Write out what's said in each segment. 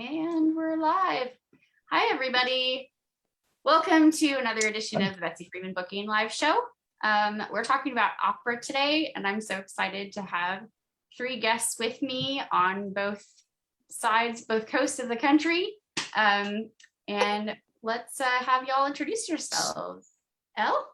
And we're live. Hi, everybody. Welcome to another edition of the Betsy Freeman Booking Live Show. We're talking about opera today, and I'm so excited to have three guests with me on both sides, both coasts of the country. And let's have y'all introduce yourselves. Elle?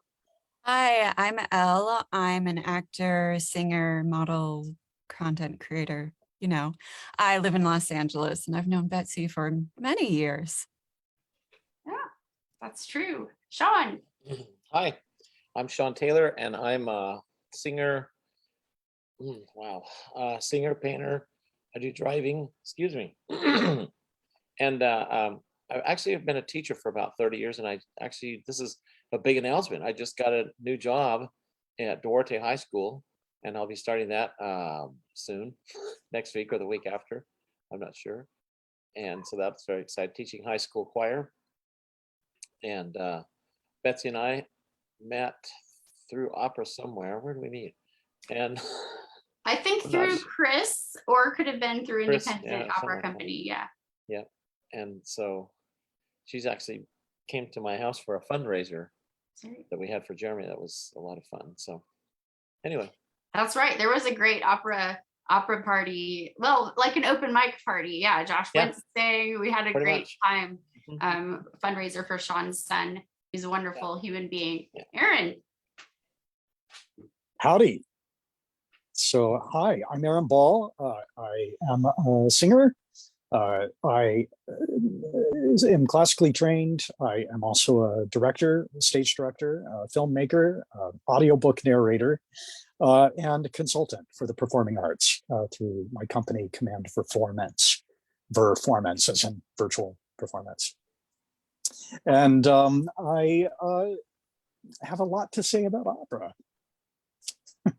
Hi, I'm Elle. I'm an actor, singer, model, content creator. You know, I live in Los Angeles and I've known Betsy for many years. Yeah, that's true. Shawn? Hi, I'm Shawn Taylor and I'm a singer. Singer, painter. I do driving, excuse me. And I actually have been a teacher for about 30 years. And this is a big announcement. I just got a new job at Duarte High School, and I'll be starting that soon, next week or the week after. I'm not sure. And so that's very exciting, teaching high school choir. And Betsy and I met through opera somewhere. Where did we meet? And I think through Chris, or could have been through Chris, Independent Opera Company. Yeah. Yeah. And so she's actually came to my house for a fundraiser that we had for Jeremy. That was a lot of fun. So anyway. That's right. There was a great opera party. Well, like an open mic party. Yeah. Josh went to sing. We had a great time. Fundraiser for Shawn's son. He's a wonderful human being. Yeah. Aaron. Howdy. So, hi, I'm Aaron Ball. I am a singer. I am classically trained. I am also a director, stage director, filmmaker, audiobook narrator, and consultant for the performing arts through my company, Command Performance, Verformance, as in virtual performance. And I have a lot to say about opera.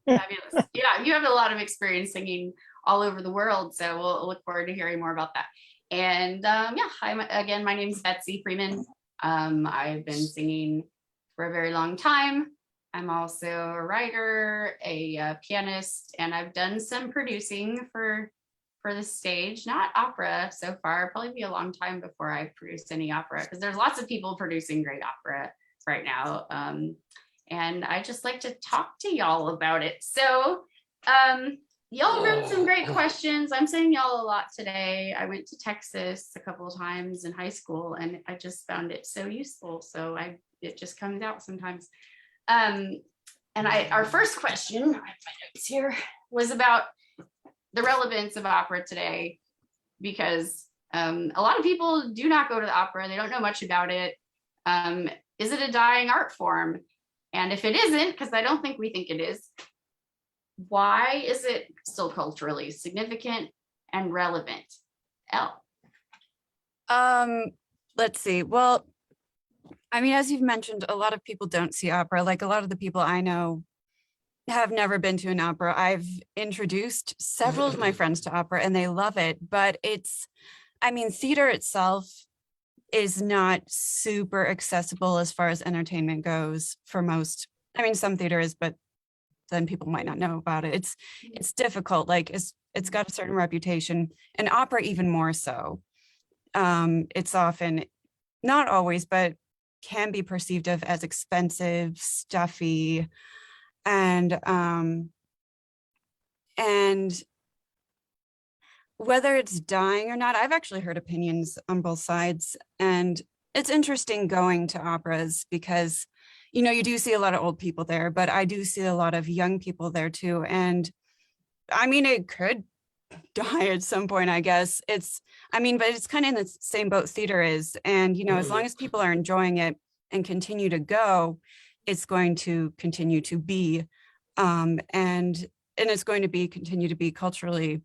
Fabulous. Yeah, you have a lot of experience singing all over the world, so we'll look forward to hearing more about that. And hi, again, my name is Betsy Freeman. I've been singing for a very long time. I'm also a writer, a pianist, and I've done some producing for the stage, not opera so far. It'll probably be a long time before I produce any opera, because there's lots of people producing great opera right now. And I just like to talk to y'all about it. So y'all wrote some great questions. I'm saying y'all a lot today. I went to Texas a couple of times in high school, and I just found it so useful. So it just comes out sometimes. And our first question, I have my notes here, was about the relevance of opera today, because a lot of people do not go to the opera. They don't know much about it. Is it a dying art form? And if it isn't, because I don't think we think it is, why is it still culturally significant and relevant? Elle? Let's see. Well, I mean, as you've mentioned, a lot of people don't see opera. Like a lot of the people I know have never been to an opera. I've introduced several of my friends to opera and they love it, but theater itself is not super accessible as far as entertainment goes for most. I mean, some theater is, but then people might not know about it. It's difficult. Like it's got a certain reputation, and opera even more so. It's often, not always, but can be perceived of as expensive, stuffy, and whether it's dying or not, I've actually heard opinions on both sides. And it's interesting going to operas because, you do see a lot of old people there, but I do see a lot of young people there too. And I mean, it could die at some point, I guess. But it's kind of in the same boat theater is. And, as long as people are enjoying it and continue to go, it's going to continue to be, and it's going to continue to be culturally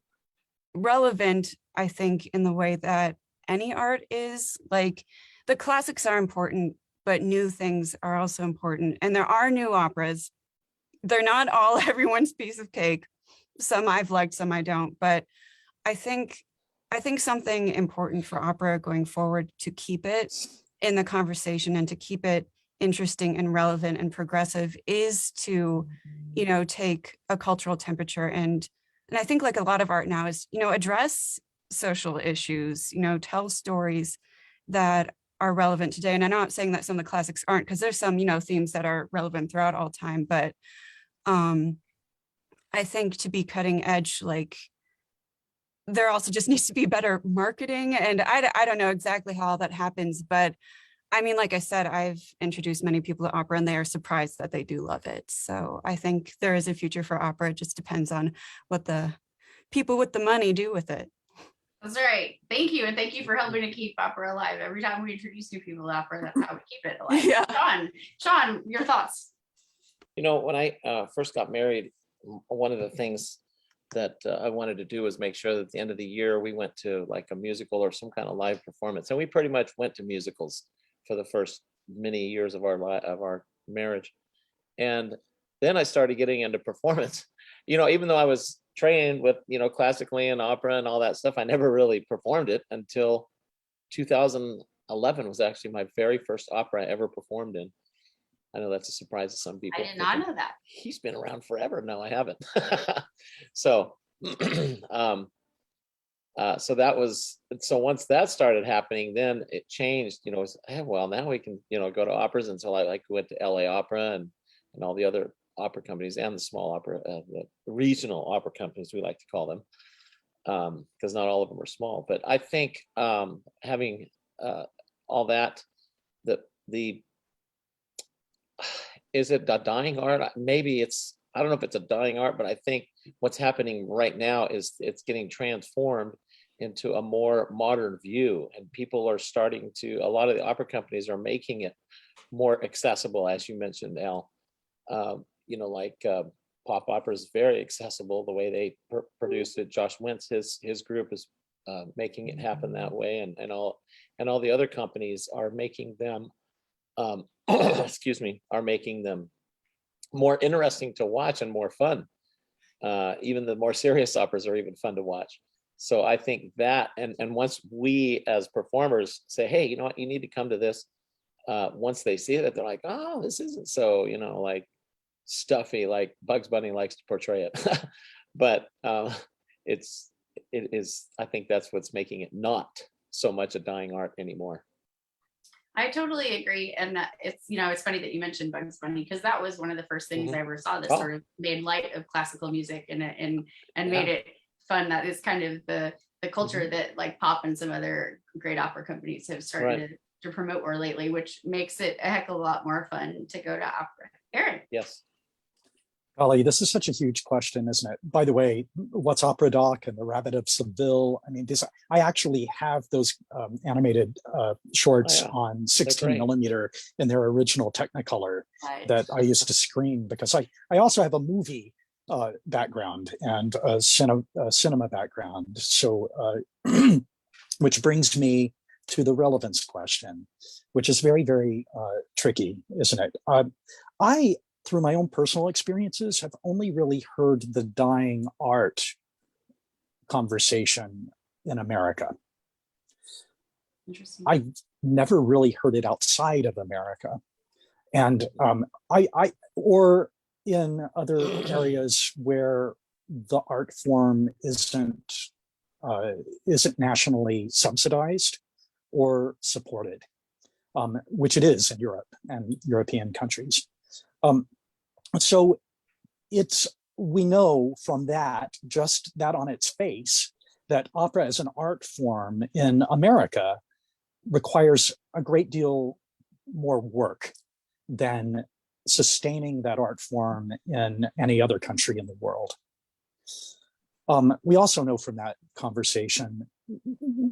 relevant, I think, in the way that any art is. Like the classics are important, but new things are also important. And there are new operas. They're not all everyone's piece of cake. Some I've liked, some I don't. But I think something important for opera going forward to keep it in the conversation and to keep it interesting and relevant and progressive is to, take a cultural temperature and I think like a lot of art now is, address social issues, you know, tell stories that are relevant today. And I'm not saying that some of the classics aren't, because there's some, you know, themes that are relevant throughout all time, but I think to be cutting edge, like there also just needs to be better marketing. And I don't know exactly how all that happens, but I mean, like I said, I've introduced many people to opera and they are surprised that they do love it. So I think there is a future for opera. It just depends on what the people with the money do with it. That's right. Thank you. And thank you for helping to keep opera alive. Every time we introduce new people to opera, that's how we keep it alive. Yeah. Shawn, your thoughts? You know, when I first got married, one of the things that I wanted to do was make sure that at the end of the year we went to like a musical or some kind of live performance, and we pretty much went to musicals for the first many years of our marriage. And then I started getting into performance. You know, even though I was trained with, you know, classically and opera and all that stuff, I never really performed it until 2011 was actually my very first opera I ever performed in. I know that's a surprise to some people. I did not know that. He's been around forever. No, I haven't. So, so that was, so once that started happening, then it changed, you know, it's, well, now we can, you know, go to operas. And so I like went to LA Opera and all the other opera companies and the small opera, the regional opera companies, we like to call them, because not all of them are small. But I think having all that, the is it a dying art? Maybe it's, I don't know if it's a dying art, but I think what's happening right now is it's getting transformed into a more modern view, and people are starting to, a lot of the opera companies are making it more accessible, as you mentioned, Al. You know, like pop opera is very accessible the way they produced it. Josh Wentz, his group is making it happen that way, and all the other companies are making them excuse me, are making them more interesting to watch and more fun. Even the more serious operas are even fun to watch. So I think that, and once we as performers say, hey, you know what, you need to come to this, once they see it, they're like, oh, this isn't so, you know, like stuffy like Bugs Bunny likes to portray it. But it is, I think that's what's making it not so much a dying art anymore. I totally agree. And it's, you know, it's funny that you mentioned Bugs Bunny, because that was one of the first things I ever saw that sort of made light of classical music and made it fun. That is kind of the culture that like pop and some other great opera companies have started to promote more lately, which makes it a heck of a lot more fun to go to opera. Aaron. Yes. Golly, this is such a huge question, isn't it? By the way, what's Opera Doc and the Rabbit of Seville? I mean, I actually have those animated shorts on 16 millimeter in their original Technicolor that I used to screen, because I also have a movie background and a cinema background. So, which brings me to the relevance question, which is very, very tricky, isn't it? I, through my own personal experiences, have only really heard the dying art conversation in America. Interesting. I've never really heard it outside of America. And or in other areas where the art form isn't nationally subsidized or supported, which it is in Europe and European countries. So we know from that, just that on its face, that opera as an art form in America requires a great deal more work than sustaining that art form in any other country in the world. We also know from that conversation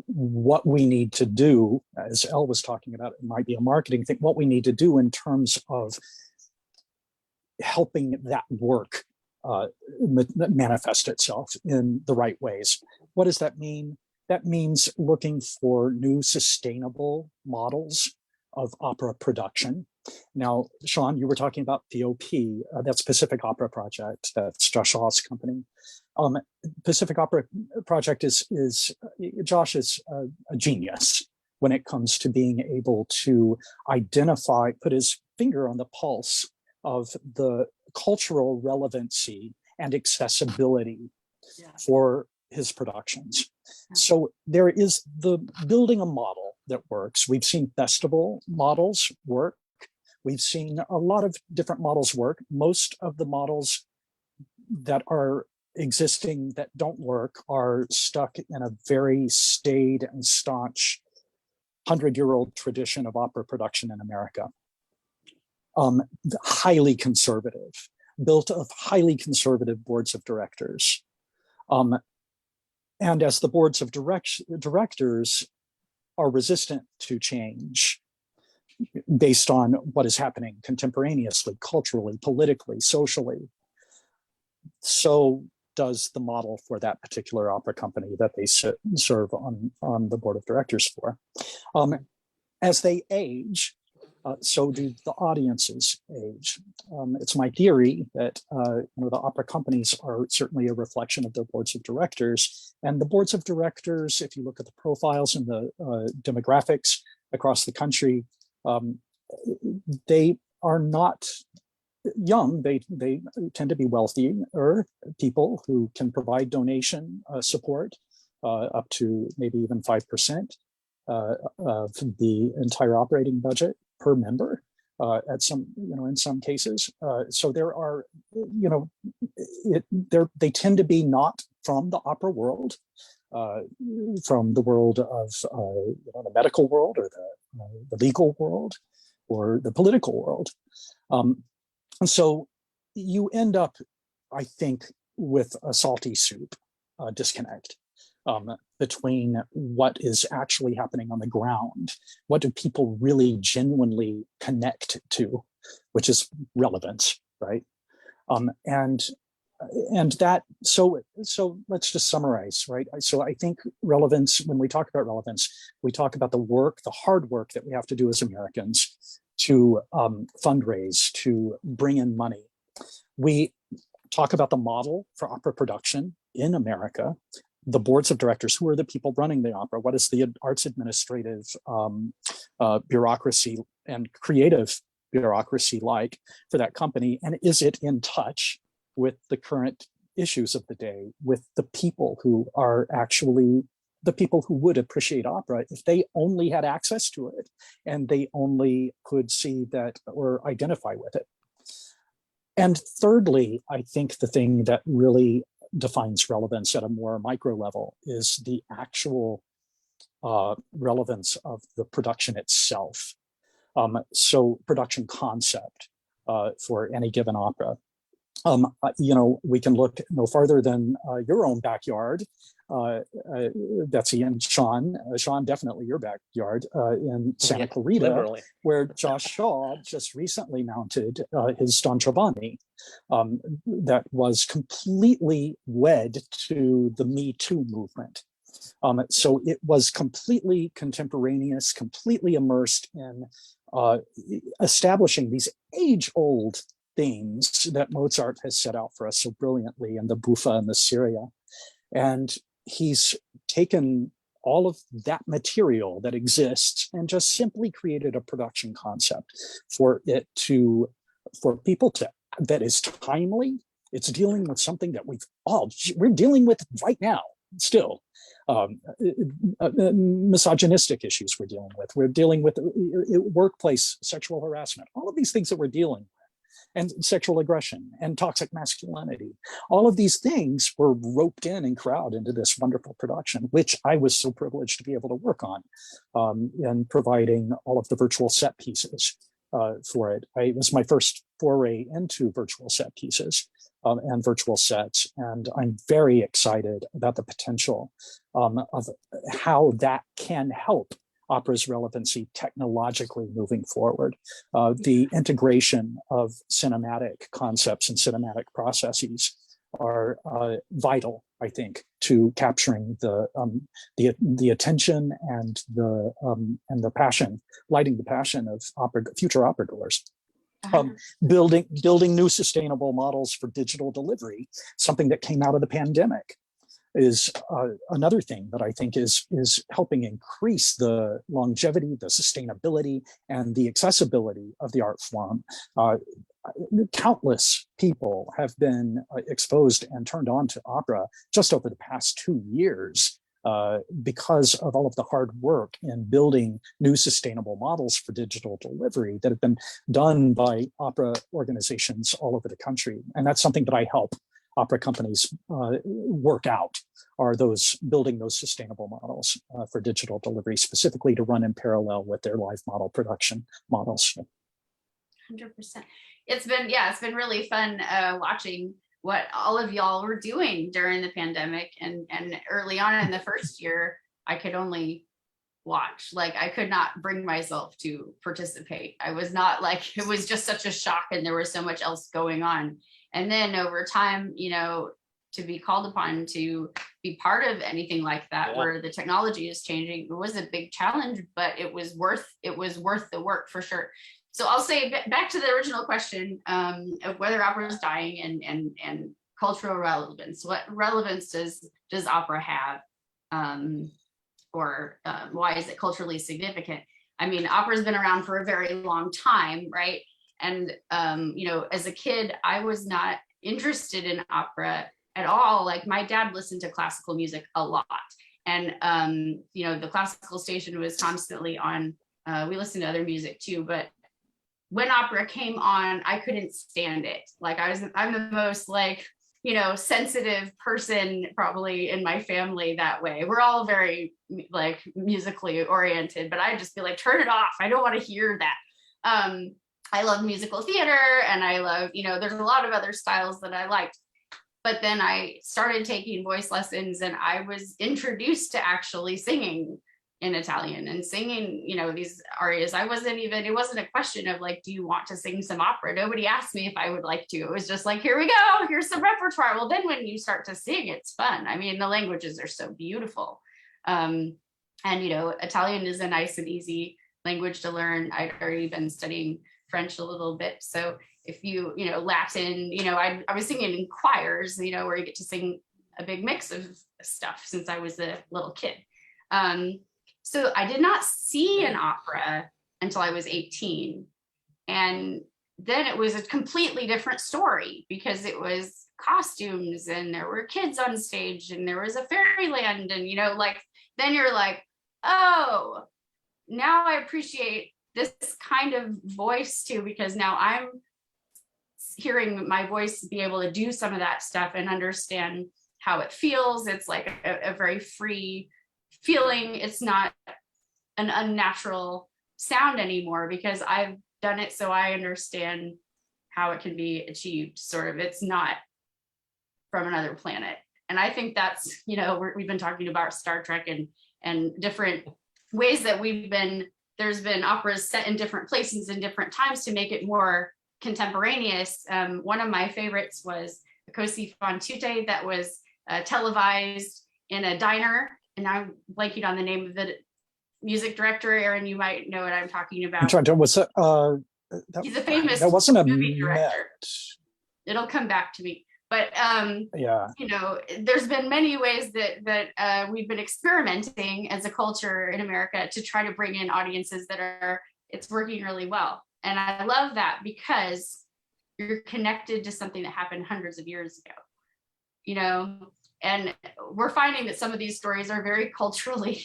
what we need to do, as Elle was talking about, it might be a marketing thing, what we need to do in terms of helping that work manifest itself in the right ways. What does that mean? That means looking for new sustainable models of opera production. Now, Shawn, you were talking about POP, that's Pacific Opera Project, that's Josh Shaw's company. Pacific Opera Project Josh is a genius when it comes to being able to identify, put his finger on the pulse of the cultural relevancy and accessibility for his productions. So there is the building a model that works. We've seen festival models work. We've seen a lot of different models work. Most of the models that are existing that don't work are stuck in a very staid and staunch 100-year-old tradition of opera production in America. Highly conservative, built of highly conservative boards of directors. And as the boards of directors are resistant to change based on what is happening contemporaneously, culturally, politically, socially, so does the model for that particular opera company that they serve on the board of directors for. As they age, so do the audiences age. It's my theory that the opera companies are certainly a reflection of their boards of directors, and the boards of directors, if you look at the profiles and the demographics across the country, they are not young. They tend to be wealthy people who can provide donation support up to maybe even 5% of the entire operating budget per member at some, in some cases. So there are, they tend to be not from the opera world, from the world of the medical world or the legal world or the political world. And so you end up, I think, with a salty soup disconnect between what is actually happening on the ground. What do people really genuinely connect to, which is relevance, right? And that, so let's just summarize, right? So I think relevance, when we talk about relevance, we talk about the work, the hard work that we have to do as Americans to fundraise, to bring in money. We talk about the model for opera production in America, the boards of directors, who are the people running the opera, what is the arts administrative bureaucracy and creative bureaucracy like for that company, and is it in touch with the current issues of the day, with the people who are actually the people who would appreciate opera if they only had access to it and they only could see that or identify with it. And thirdly, I think the thing that really defines relevance at a more micro level is the actual relevance of the production itself. So production concept for any given opera. We can look no farther than your own backyard, Betsy and Shawn. Shawn, definitely your backyard in Santa Clarita, literally, where Josh Shaw just recently mounted his Don Giovanni that was completely wed to the Me Too movement. So it was completely contemporaneous, completely immersed in establishing these age-old themes that Mozart has set out for us so brilliantly in the Buffa and the Syria. And he's taken all of that material that exists and just simply created a production concept for people to, that is timely. It's dealing with something that we're dealing with right now still. Misogynistic issues we're dealing with workplace sexual harassment, all of these things that we're dealing with, and sexual aggression and toxic masculinity. All of these things were roped in and crowded into this wonderful production, which I was so privileged to be able to work on and providing all of the virtual set pieces for it. It was my first foray into virtual set pieces and virtual sets. And I'm very excited about the potential of how that can help opera's relevancy technologically moving forward. The integration of cinematic concepts and cinematic processes are vital, I think, to capturing the attention and the passion, lighting the passion of future opera goers. Building new sustainable models for digital delivery, something that came out of the pandemic, is another thing that I think is helping increase the longevity, the sustainability, and the accessibility of the art form. Countless people have been exposed and turned on to opera just over the past 2 years because of all of the hard work in building new sustainable models for digital delivery that have been done by opera organizations all over the country. And that's something that I help opera companies work out, are those building those sustainable models for digital delivery, specifically to run in parallel with their live model production models. 100%. It's been really fun watching what all of y'all were doing during the pandemic, and early on in the first year, I could only watch. Like, I could not bring myself to participate. I was not, like, it was just such a shock, and there was so much else going on. And then over time, you know, to be called upon to be part of anything like that, where the technology is changing, it was a big challenge, but it was worth the work for sure. So I'll say back to the original question of whether opera is dying and cultural relevance. What relevance does opera have, or why is it culturally significant? I mean, opera's been around for a very long time, right? And you know, as a kid, I was not interested in opera at all. Like, my dad listened to classical music a lot, and you know, the classical station was constantly on. We listened to other music too, but when opera came on, I couldn't stand it. Like, I'm the most, like, you know, sensitive person probably in my family that way. We're all very, like, musically oriented, but I'd just be like, turn it off. I don't want to hear that. I love musical theater, and I love, you know, there's a lot of other styles that I liked. But then I started taking voice lessons, and I was introduced to actually singing in Italian and singing, you know, these arias. It wasn't a question of like, do you want to sing some opera? Nobody asked me if I would like to. It was just like, here we go, here's some repertoire. Well, then when you start to sing, it's fun. I mean, the languages are so beautiful. And, you know, Italian is a nice and easy language to learn. I'd already been studying French a little bit. So if you know, Latin, you know, I was singing in choirs, you know, where you get to sing a big mix of stuff since I was a little kid. So I did not see an opera until I was 18. And then it was a completely different story, because it was costumes and there were kids on stage and there was a fairyland, and, you know, like, then you're like, oh, now I appreciate this kind of voice too, because now I'm hearing my voice be able to do some of that stuff and understand how it feels. It's like a very free feeling. It's not an unnatural sound anymore, because I've done it, so I understand how it can be achieved. Sort of, it's not from another planet. And I think that's, you know, we've been talking about Star Trek and different ways that there's been operas set in different places and different times to make it more contemporaneous. One of my favorites was Cosi fan tutte, that was televised in a diner, and I'm blanking on the name of the music director. Aaron, you might know what I'm talking about. I'm trying to, what's He's a famous that wasn't a movie director. Met. It'll come back to me. But yeah, you know, there's been many ways that we've been experimenting as a culture in America to try to bring in audiences it's working really well. And I love that, because you're connected to something that happened hundreds of years ago, you know, and we're finding that some of these stories are very culturally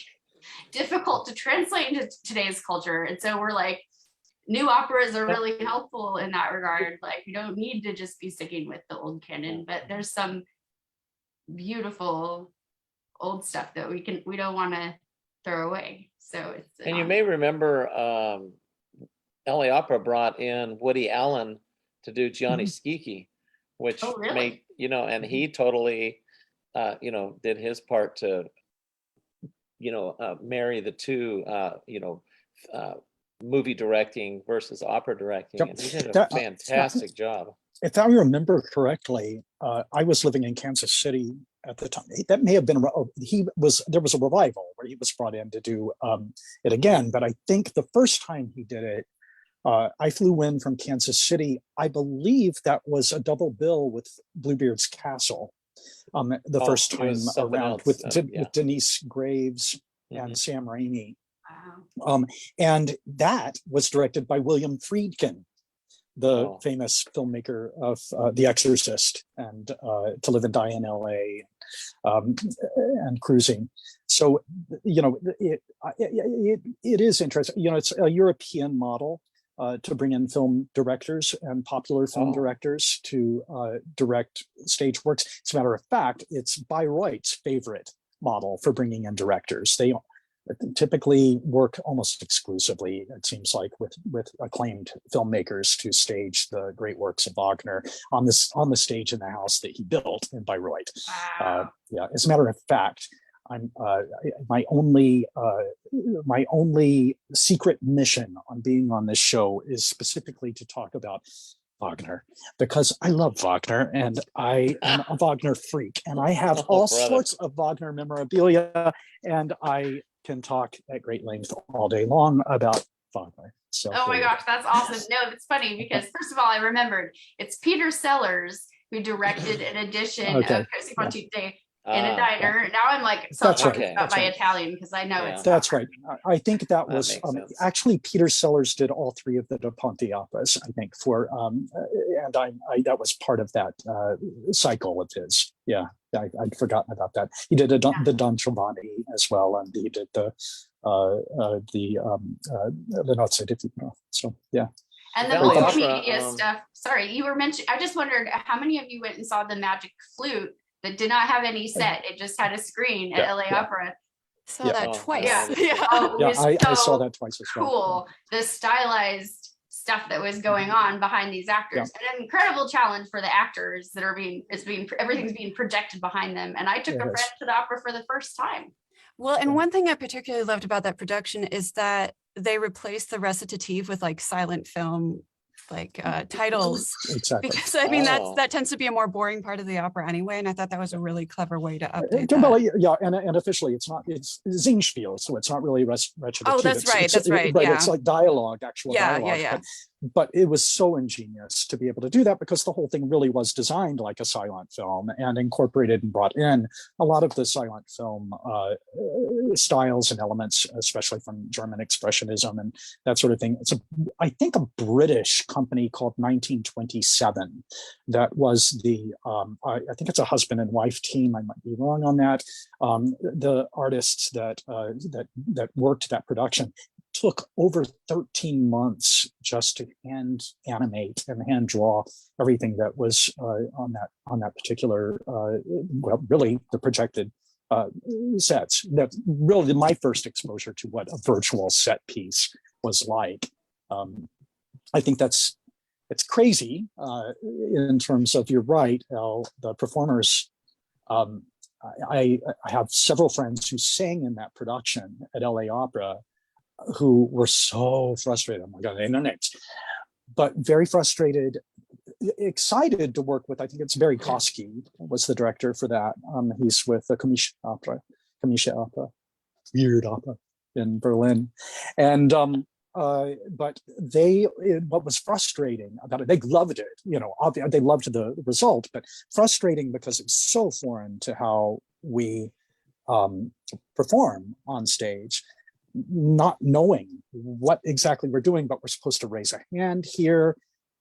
difficult to translate into today's culture. And so we're like, new operas are really helpful in that regard. Like, you don't need to just be sticking with the old canon, but there's some beautiful old stuff that we don't want to throw away. So it's and you may remember LA Opera brought in Woody Allen to do Gianni Schicchi, which really? made, you know, and he totally you know, did his part to, you know, marry the two, you know, movie directing versus opera directing. Yep. And he did a That- fantastic job. if I remember correctly, I was living in Kansas City at the time. That may have been, there was a revival where he was brought in to do it again. But I think the first time he did it, I flew in from Kansas City. I believe that was a double bill with Bluebeard's Castle. The first it time was something around else, with yeah. Denise Graves and Mhm. Sam Raimi. wow. And that was directed by William Friedkin, the Oh. famous filmmaker of The Exorcist and To Live and Die in L.A. and cruising. So, it is interesting. It's a European model to bring in film directors and popular film directors to direct stage works. As a matter of fact, it's Bayreuth's favorite model for bringing in directors. They typically work almost exclusively, it seems like, with acclaimed filmmakers to stage the great works of Wagner on the stage in the house that he built in Bayreuth. Wow. As a matter of fact, I'm my only secret mission on being on this show is specifically to talk about Wagner, because I love Wagner and I am a Wagner freak, and I have all sorts of Wagner memorabilia, and I can talk at great length all day long about Wagner. So, oh my gosh, that's awesome. No, that's funny because first of all, I remembered it's Peter Sellers who directed an edition of Cosi fan tutte in a diner. Now I'm like self-conscious about my Italian because I know it's that's right. I think that was actually Peter Sellers did all three of the Da Ponte operas, I think, for and I that was part of that cycle of his. Yeah, I'd forgotten about that. He did the Don Giovanni as well, and he did the Nozze di Figaro. So yeah. And the multimedia stuff. Sorry, you were mentioning. I just wondered how many of you went and saw the Magic Flute that did not have any set. It just had a screen at LA Opera. Saw that twice. I saw that twice as well. Cool. The stylized stuff that was going on behind these actors. An incredible challenge for the actors that everything's being projected behind them. And I took a friend to the opera for the first time. Well, and one thing I particularly loved about that production is that they replaced the recitative with like silent film titles. Exactly. Because I mean that tends to be a more boring part of the opera anyway, and I thought that was a really clever way to update that. And officially it's Singspiel, so it's not really recitative. Oh, that's right. It's like dialogue, actual dialogue. But it was so ingenious to be able to do that, because the whole thing really was designed like a silent film and incorporated and brought in a lot of the silent film styles and elements, especially from German Expressionism and that sort of thing. It's I think a British company called 1927 that was the I think it's a husband and wife team. I might be wrong on that. The artists that worked that production took over 13 months just to hand animate and hand draw everything that was on that particular really the projected sets. That's really my first exposure to what a virtual set piece was like. I think it's crazy in terms of, you're right, the performers. I have several friends who sang in that production at LA Opera who were so frustrated. Oh my God, the internet, but very frustrated, excited to work with. I think it's Barry Kosky was the director for that. He's with the Komische Opera, weird opera in Berlin, and but what was frustrating about it, they loved it. They loved the result, but frustrating because it's so foreign to how we perform on stage. Not knowing what exactly we're doing, but we're supposed to raise a hand here,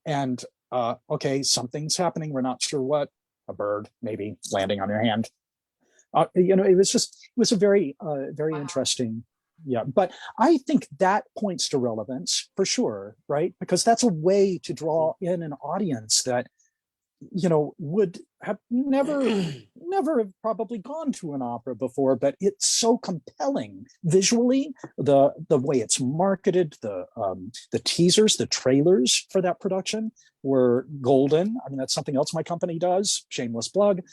and okay, something's happening. We're not sure what. A bird maybe landing on your hand. It was a very interesting. Yeah, but I think that points to relevance for sure, right? Because that's a way to draw in an audience that would have never have probably gone to an opera before, but it's so compelling visually. The way it's marketed, the teasers, the trailers for that production were golden. I mean, that's something else my company does, shameless plug,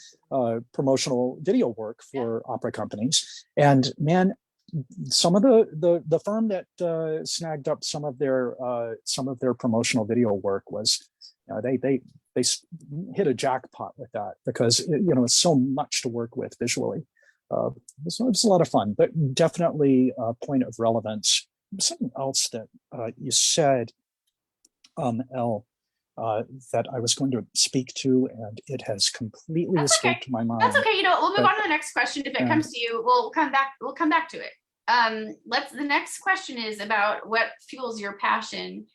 promotional video work for opera companies. And man, some of the firm that snagged up some of their promotional video work was, they hit a jackpot with that, because it's so much to work with visually. So it's a lot of fun, but definitely a point of relevance. Something else that you said, Elle, that I was going to speak to, and it has completely escaped my mind. That's okay. We'll move on to the next question. If it comes to you, we'll come back to it. The next question is about what fuels your passion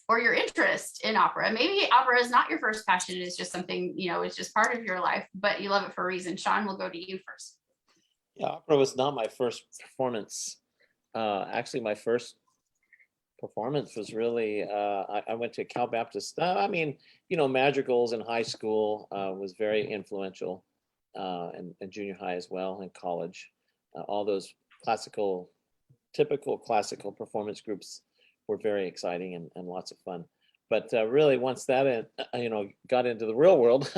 or your interest in opera. Maybe opera is not your first passion. It's just something, it's just part of your life, but you love it for a reason. Shawn, we'll go to you first. Yeah, opera was not my first performance. Actually, my first performance was really, I went to Cal Baptist. Madrigals in high school was very influential, and junior high as well, and college. All those typical classical performance groups were very exciting and lots of fun. But really, once that got into the real world,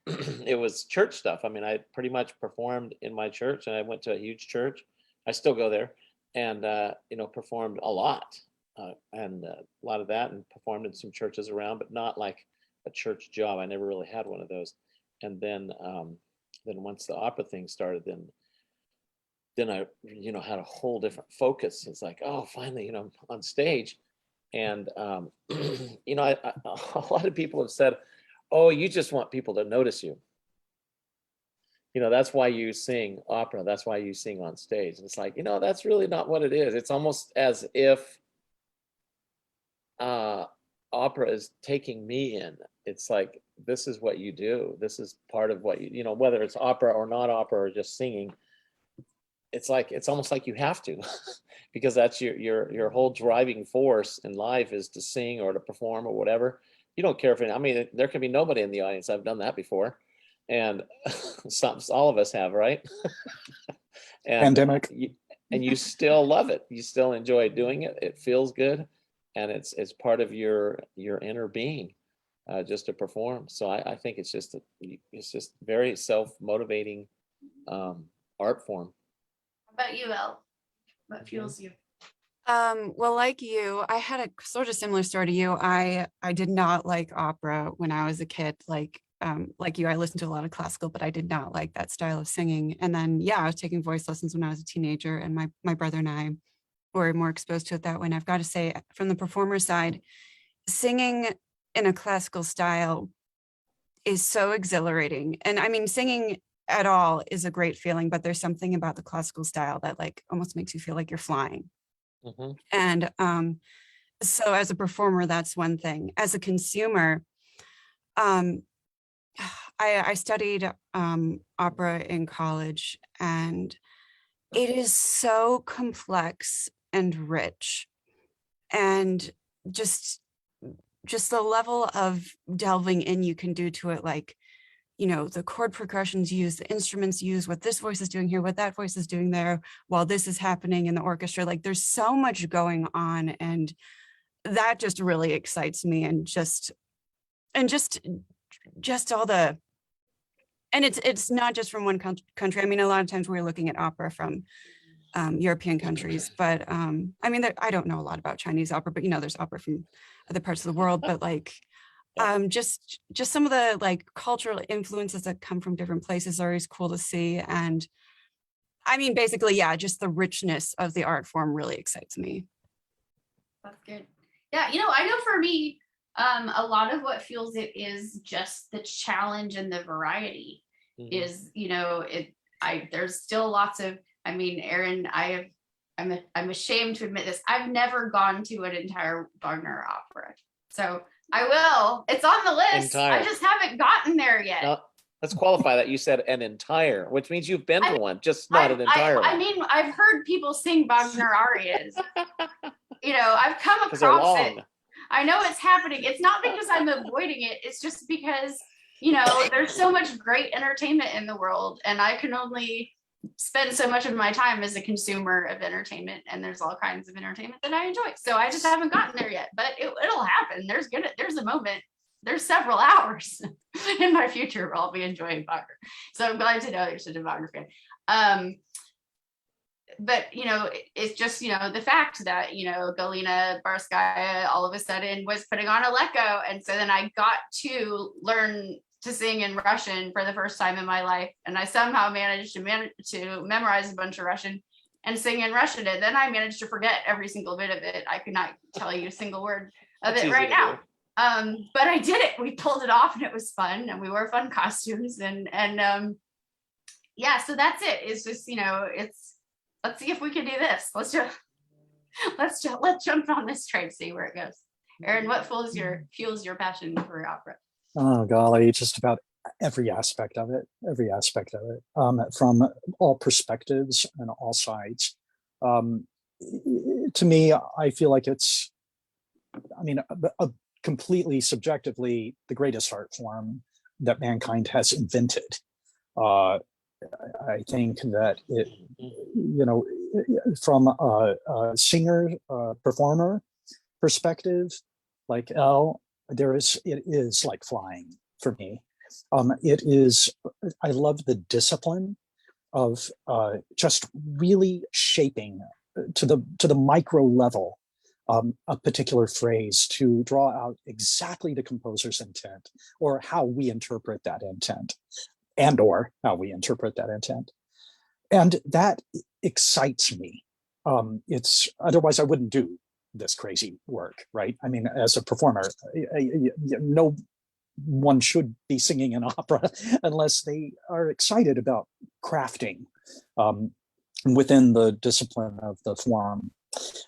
it was church stuff. I mean, I pretty much performed in my church, and I went to a huge church. I still go there, and performed a lot, and a lot of that, and performed in some churches around, but not like a church job. I never really had one of those. And then once the opera thing started, then I had a whole different focus. It's like, oh, finally, on stage. And a lot of people have said, oh, you just want people to notice you. That's why you sing opera. That's why you sing on stage. And it's like, that's really not what it is. It's almost as if opera is taking me in. It's like, this is what you do. This is part of what whether it's opera or not opera or just singing. It's almost like you have to, because that's your whole driving force in life is to sing or to perform or whatever. You don't care if there can be nobody in the audience. I've done that before, and all of us have, right? And, Pandemic. And you still love it. You still enjoy doing it. It feels good, and it's part of your inner being, just to perform. So I think it's just very self-motivating art form. How about you, Elle? What fuels you? Well, like you, I had a sort of similar story to you. I did not like opera when I was a kid. Like you, I listened to a lot of classical, but I did not like that style of singing. And then, I was taking voice lessons when I was a teenager, and my brother and I were more exposed to it that way. And I've got to say, from the performer side, singing in a classical style is so exhilarating. And I mean, singing at all is a great feeling, but there's something about the classical style that like almost makes you feel like you're flying. Mm-hmm. And so as a performer, that's one thing. As a consumer, I studied opera in college, and it is so complex and rich, and just the level of delving in you can do to it, like the chord progressions used, the instruments used, what this voice is doing here, what that voice is doing there, while this is happening in the orchestra. Like there's so much going on, and that just really excites me, and just all the, and it's not just from one country. I mean, a lot of times we're looking at opera from European countries, but I don't know a lot about Chinese opera, but there's opera from other parts of the world, but like just some of the like cultural influences that come from different places are always cool to see. And I mean, basically, just the richness of the art form really excites me. That's good. Yeah, I know for me, a lot of what fuels it is just the challenge and the variety. Mm-hmm. There's still lots of, Aaron, I'm ashamed to admit this. I've never gone to an entire Wagner opera. So I will. It's on the list. Entire. I just haven't gotten there yet. Now, let's qualify that. You said an entire, which means you've been to one, just not an entire one. I've heard people sing Wagner arias. I've come across it. I know it's happening. It's not because I'm avoiding it. It's just because, there's so much great entertainment in the world, and I can only spend so much of my time as a consumer of entertainment, and there's all kinds of entertainment that I enjoy. So I just haven't gotten there yet, but it'll happen. There's a moment. There's several hours in my future where I'll be enjoying Wagner. So I'm glad to know you're such a Wagner fan. But it's just the fact that Galina Barskaya all of a sudden was putting on Aleko, and so then I got to learn to sing in Russian for the first time in my life, and I somehow managed to memorize a bunch of Russian and sing in Russian, and then I managed to forget every single bit of it. I could not tell you a single word of it right now. But I did it. We pulled it off, and it was fun, and we wore fun costumes, and so that's it. It's just let's see if we can do this. Let's jump on this train, see where it goes. Aaron, what fuels your passion for opera? Oh golly, just about every aspect of it, every aspect of it, from all perspectives and all sides. Um, to me, I feel like it's, I mean, a completely subjectively the greatest art form that mankind has invented. I think that it, you know, from a singer, performer perspective, like Elle, it is like flying for me. It is, I love the discipline of just really shaping to the micro level a particular phrase to draw out exactly the composer's intent or how we interpret that intent and or how we interpret that intent. And that excites me. It's otherwise I wouldn't do this crazy work, right? I mean, as a performer, no one should be singing an opera unless they are excited about crafting within the discipline of the form.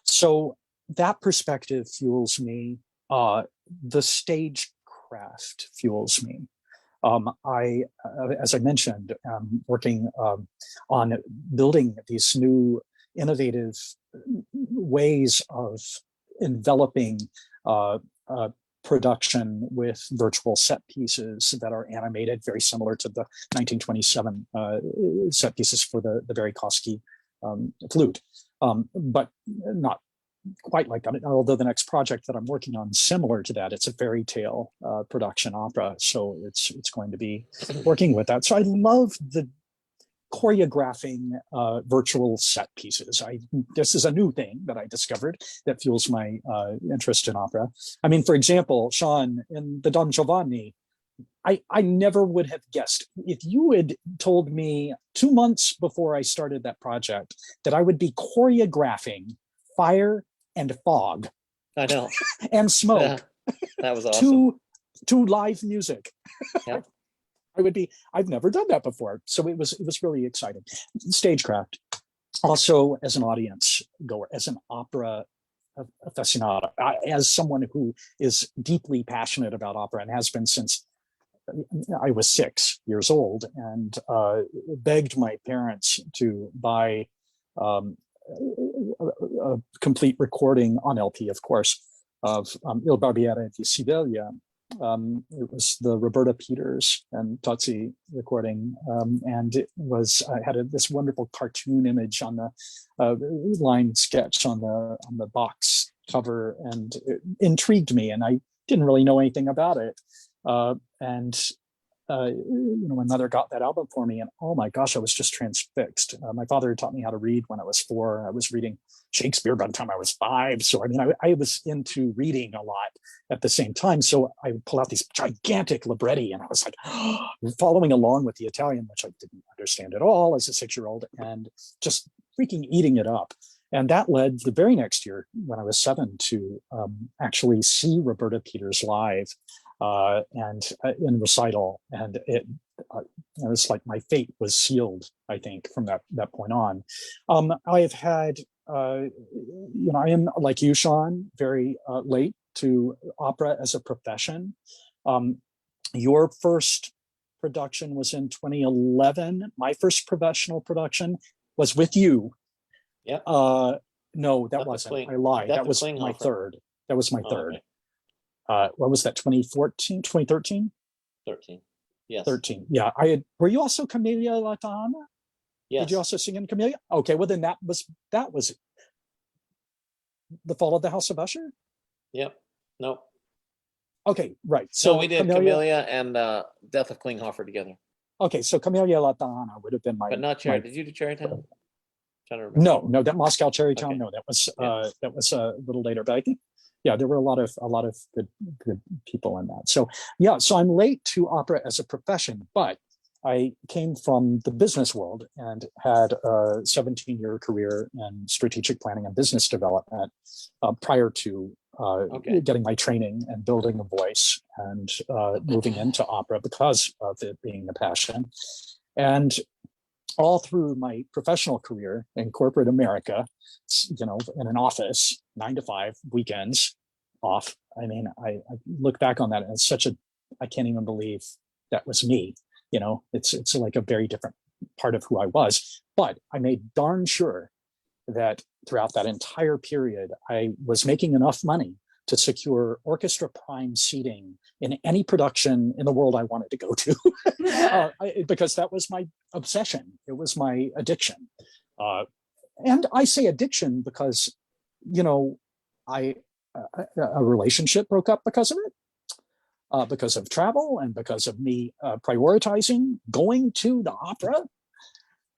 So that perspective fuels me. The stagecraft fuels me. As I mentioned, working on building these new innovative ways of enveloping production with virtual set pieces that are animated, very similar to the 1927 set pieces for the Verikowski flute, but not quite like that. Although the next project that I'm working on is similar to that. It's a fairy tale production opera, so it's going to be working with that. So I love the choreographing virtual set piees. This is a new thing that I discovered that fuels my interest in opera. I mean, for example, Shawn, in the Don Giovanni, I never would have guessed, if you had told me 2 months before I started that project that I would be choreographing fire and fog. I know. And smoke. Yeah, that was awesome. to live music. Yeah. I've never done that before. So it was really exciting. Stagecraft. Also as an audience goer, as an opera aficionado, as someone who is deeply passionate about opera and has been since I was 6 years old, and begged my parents to buy a complete recording on LP, of course, of Il Barbiere di Siviglia. It was the Roberta Peters and Tozzi recording, and it was had this wonderful cartoon image on the line sketch on the box cover, and it intrigued me, and I didn't really know anything about it. My mother got that album for me, and oh my gosh, I was just transfixed. My father taught me how to read when I was 4. I was reading Shakespeare by the time I was 5. So I mean, I was into reading a lot at the same time. So I would pull out these gigantic libretti, and I was like following along with the Italian, which I didn't understand at all as a 6-year-old, and just freaking eating it up. And that led the very next year, when I was 7, to actually see Roberta Peters live. And in recital, and it was like my fate was sealed, I think, from that point on. I have had, I am like you, Shawn, very late to opera as a profession. Your first production was in 2011. My first professional production was with you. Yep. No, that wasn't. I lied. That was my third. That was my third. Okay. What was that, 2014, 2013? 13. Yes. 13. Yeah. Were you also Camellia Latana? Yes. Did you also sing in Camellia? Okay, well then that was The Fall of the House of Usher? Yep. Nope. Okay, right. So we did Camellia and Death of Klinghoffer together. Okay, so Camellia Latana would have been my. But not Cherry. Did you do Cherry Town? No, that Moscow Cherry Town. Okay. No, that was a little later. But I think, yeah, there were a lot of good people in that. So yeah, so I'm late to opera as a profession, but I came from the business world and had a 17-year career in strategic planning and business development prior to getting my training and building a voice and moving into opera because of it being a passion. And all through my professional career in corporate America, in an office, 9 to 5, weekends, off. I mean, I look back on that and it's I can't even believe that was me. You know, it's like a very different part of who I was. But I made darn sure that throughout that entire period, I was making enough money to secure orchestra prime seating in any production in the world I wanted to go to, because that was my obsession. It was my addiction. And I say addiction because, you know, a relationship broke up because of it, because of travel and because of me prioritizing going to the opera.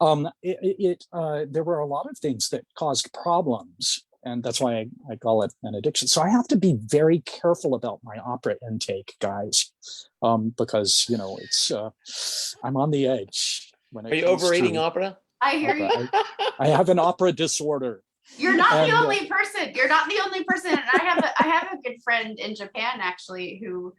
There were a lot of things that caused problems, and that's why I call it an addiction. So I have to be very careful about my opera intake, guys, because, you know, I'm on the edge. Are you overeating opera? I hear you. I have an opera disorder. You're not the only person. You're not the only person. And I have a good friend in Japan actually who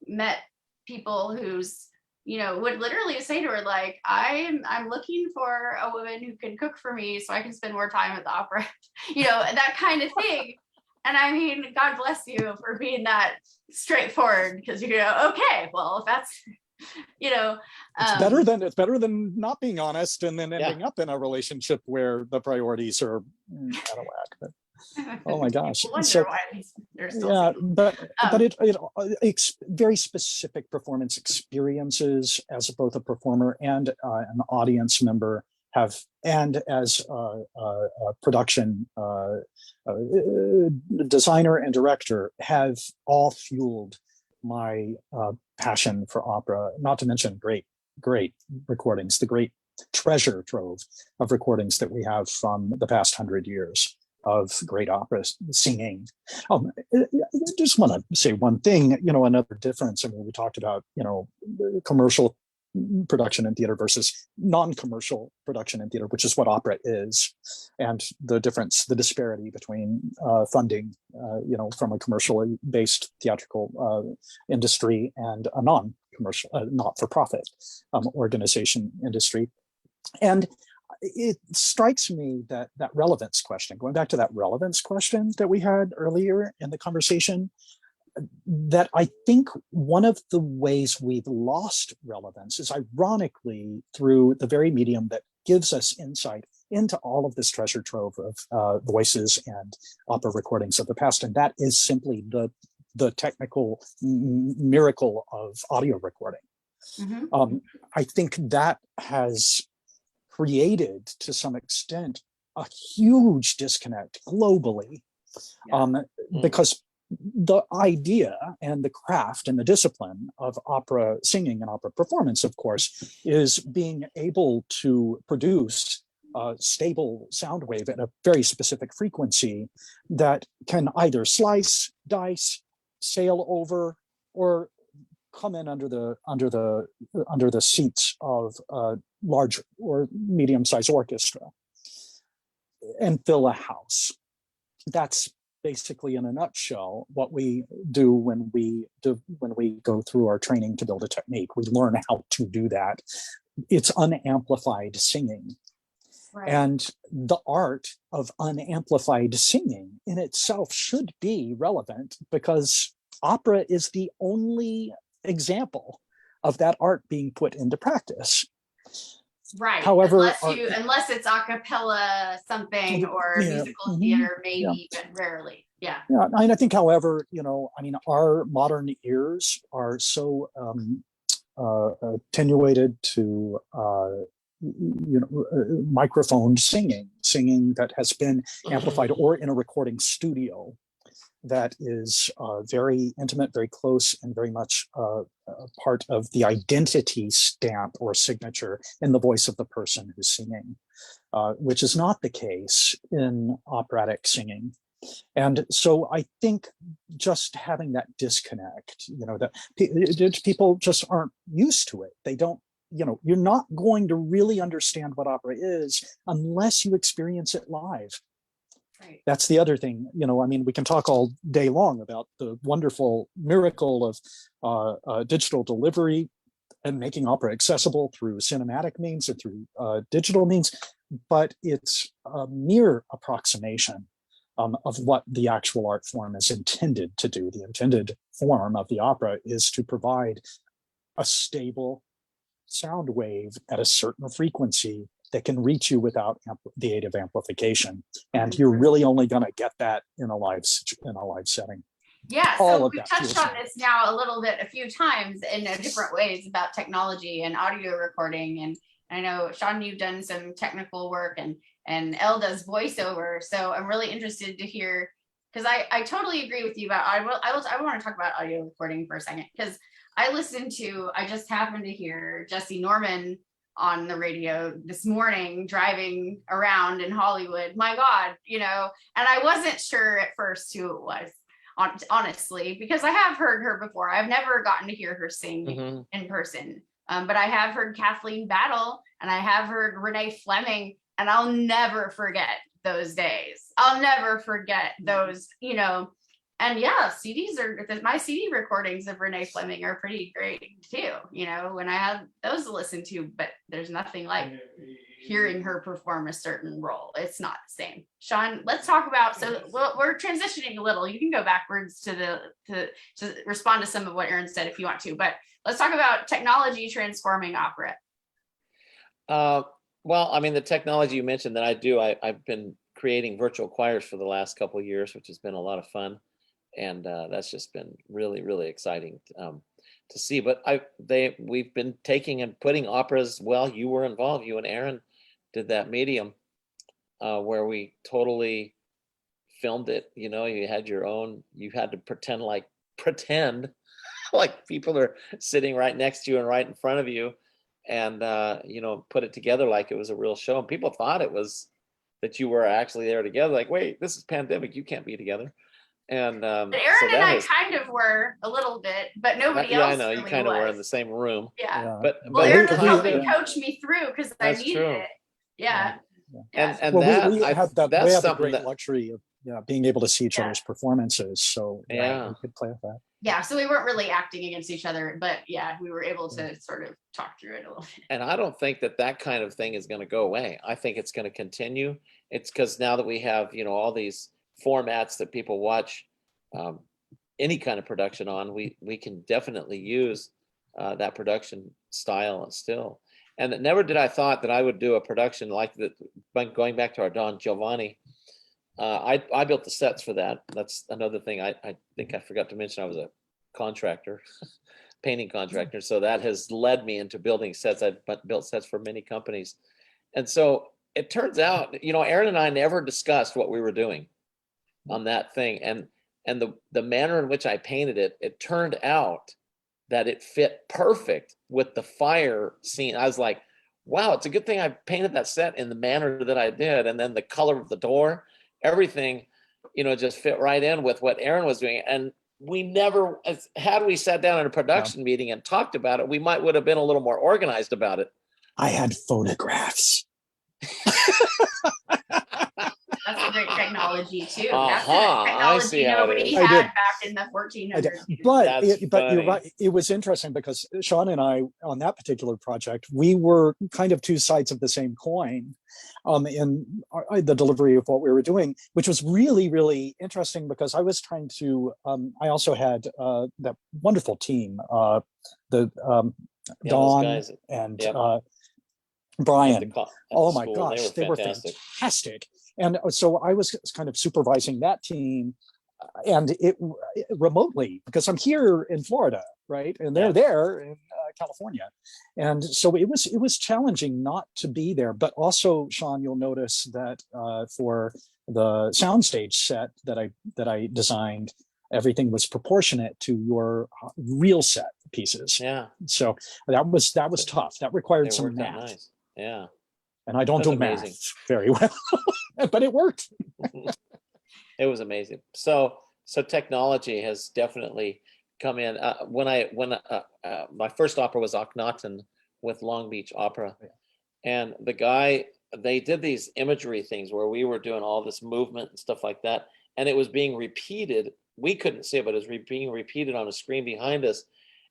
met people who's, you know, would literally say to her, like, I'm looking for a woman who can cook for me so I can spend more time at the opera, you know, that kind of thing. And I mean, God bless you for being that straightforward, because you know, okay, well, if that's, you know, it's better than not being honest and then ending up in a relationship where the priorities are out of whack. But, oh my gosh! So, why they're still but it's very specific performance experiences as both a performer and an audience member have, and as a production designer and director, have all fueled my passion for opera. Not to mention great recordings, the great treasure trove of recordings that we have from the past 100 years of great opera singing. I just want to say one thing, you know, another difference. I mean, we talked about, you know, commercial production in theater versus non-commercial production in theater, which is what opera is, and the difference, the disparity between funding, you know, from a commercially based theatrical industry and a non-commercial, not-for-profit organization industry. And it strikes me that relevance question, going back to that relevance question that we had earlier in the conversation, that I think one of the ways we've lost relevance is ironically through the very medium that gives us insight into all of this treasure trove of voices and opera recordings of the past. And that is simply the technical miracle of audio recording. Mm-hmm. I think that has created, to some extent, a huge disconnect globally, because the idea and the craft and the discipline of opera singing and opera performance, of course, is being able to produce a stable sound wave at a very specific frequency that can either slice, dice, sail over, or come in under the seats of a large or medium-sized orchestra and fill a house. That's basically, in a nutshell, what we do when we go through our training to build a technique. We learn how to do that. It's unamplified singing. Right. And the art of unamplified singing in itself should be relevant, because opera is the only example of that art being put into practice. Right. However, unless it's a cappella something or musical theater, maybe, but rarely. Yeah. Yeah. And I think, however, you know, I mean, our modern ears are so attenuated to microphone singing that has been amplified or in a recording studio that is very intimate, very close, and very much part of the identity stamp or signature in the voice of the person who's singing, which is not the case in operatic singing. And so I think just having that disconnect, you know, that people just aren't used to it. They don't, you know, you're not going to really understand what opera is unless you experience it live. Right. That's the other thing, you know, I mean, we can talk all day long about the wonderful miracle of digital delivery and making opera accessible through cinematic means and through digital means, but it's a mere approximation of what the actual art form is intended to do. The intended form of the opera is to provide a stable sound wave at a certain frequency that can reach you without the aid of amplification. And you're really only going to get that in a live setting. Yeah, All so of we've that touched feels on this now a few times in different ways about technology and audio recording. And I know, Shawn, you've done some technical work, and Elle does voiceover. So I'm really interested to hear, because I totally agree with you about, I want to talk about audio recording for a second, because I just happened to hear Jesse Norman on the radio this morning driving around in Hollywood. My God, and I wasn't sure at first who it was, honestly, because I have heard her before. I've never gotten to hear her sing in person. But I have heard Kathleen Battle, and I have heard Renee Fleming, and I'll never forget those days. I'll never forget those, and yeah, my CD recordings of Renee Fleming are pretty great too, when I have those to listen to, but there's nothing like hearing her perform a certain role. It's not the same. Shawn, let's talk about, so we're transitioning a little. You can go backwards to respond to some of what Aaron said if you want to, but let's talk about technology transforming opera. Well, I mean, the technology you mentioned that I've been creating virtual choirs for the last couple of years, which has been a lot of fun. And that's just been really, really exciting to see. But we've been taking and putting operas. Well, you were involved. You and Aaron did that medium where we totally filmed it. You had your own. You had to pretend like people are sitting right next to you and right in front of you, and put it together like it was a real show. And people thought it was that you were actually there together. Like, wait, this is pandemic. You can't be together. And but Aaron and I kind of were a little bit, but nobody else. I know, really you kind of was. were in the same room. Yeah. But Aaron was helping coach me through because I needed true. it. Yeah. And well, that we have the great that, luxury of being able to see each other's performances. So we could play with that. Yeah, so we weren't really acting against each other, but yeah, we were able to sort of talk through it a little bit. And I don't think that kind of thing is going to go away. I think it's going to continue. It's because now that we have, all these formats that people watch any kind of production on, we can definitely use that production style still. And never did I thought that I would do a production like that. Going back to our Don Giovanni, I built the sets for that. That's another thing I think I forgot to mention. I was a contractor, painting contractor. So that has led me into building sets. I've built sets for many companies. And so it turns out, Aaron and I never discussed what we were doing on that thing. And the manner in which I painted it, it turned out that it fit perfect with the fire scene. I was like, wow, it's a good thing I painted that set in the manner that I did. And then the color of the door, everything, just fit right in with what Aaron was doing. And we never, had we sat down in a production meeting and talked about it, we would have been a little more organized about it. I had photographs. That's great technology too. That's technology nobody had back in the 1400s. But you're right. It was interesting because Shawn and I, on that particular project, we were kind of two sides of the same coin in the delivery of what we were doing, which was really, really interesting because I was trying to, I also had that wonderful team, Dawn and Brian. Oh my gosh, they were fantastic. And so I was kind of supervising that team, and it remotely because I'm here in Florida, right? And they're there in California, and so it was challenging not to be there. But also, Shawn, you'll notice that for the soundstage set that I designed, everything was proportionate to your real set pieces. Yeah. So that was tough. That required some math. Nice. Yeah. And I don't do math very well, but it worked. It was amazing. So technology has definitely come in. When my first opera was Akhenaten with Long Beach Opera, and the guy, they did these imagery things where we were doing all this movement and stuff like that, and it was being repeated. We couldn't see it, but it was being repeated on a screen behind us,